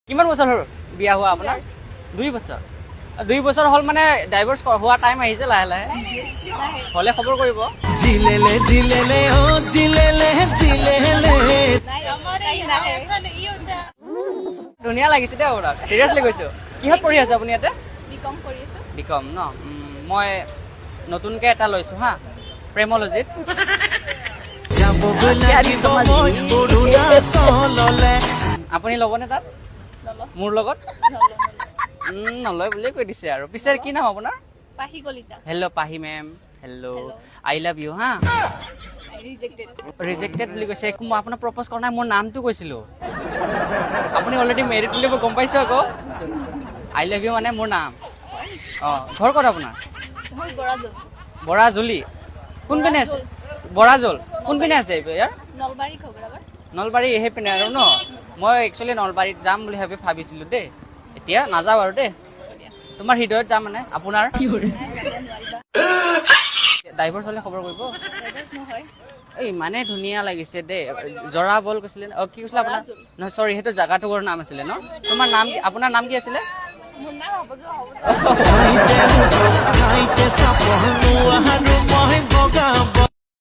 কিমান বছৰ হ'ল বিয়া হোৱা আপোনাৰ 2 বছৰ 2 বছৰ হ'ল মানে ডাইভোৰ্স হোৱা টাইম আহিছে লাহে লাহে হলে খবৰ কৰিব জিলেলে জিলেলে ও জিলেলে জিলেলে ধুনীয়া লাগিছে দে আপোনাক সিৰিয়াছলি কৈছো কিহত পঢ়ি আছে আপুনি ইয়াতে বিকম কৰি আছো বিকম ন মই নতুনকে এটা লৈছো হা প্ৰেমলজিত যাব লাগিব মই অৰুণাচললে আপুনি ল'বনে তাত ললো মোৰ লগত নলয় বুলিয়ে কৈ দিছে আৰু পিছে কি নাম আপোনাৰ পাহি কলিতা হেল্ল' পাহি ma'am hello' I love you হা ৰিজেক্টেড ৰিজেক্টেড বুলি কৈছে একো মই আপোনাক প্ৰপ'জ কৰা নাই মোৰ নামটো কৈছিলোঁ আপুনি অলৰেডি মেৰিড বুলি মই গম পাইছোঁ আকৌ আই লাভ ইউ মানে মোৰ নাম অঁ ঘৰ ক'ত আপোনাৰ মোৰ বৰাজল বৰাজুলি কোনপিনে আছে বৰাজল কোনপিনে আছে ইয়াৰ নলবাৰী খগৰাবাৰ নলবাৰী সেইপিনে আৰু ন মই একচুৱেলি নলবাৰীত যাম বুলি ভাবিছিলোঁ দেই এতিয়া নাযাওঁ আৰু দেই তোমাৰ হৃদয়ত যাম মানে আপোনাৰ ডাইভৰ্ছ হ'লে খবৰ কৰিব ডাইভৰ্ছ নহয় এই ইমানে ধুনীয়া লাগিছে দেই জৰা বল কৈছিলে অঁ কি কৈছিলে আপোনাৰ নহয় চৰি সেইটো জেগাটোৰ নাম আছিলে ন তোমাৰ নাম আপোনাৰ নাম কি আছিলে মোৰ নাম হ'ব খাইতে চাপনো আৰু মই বগা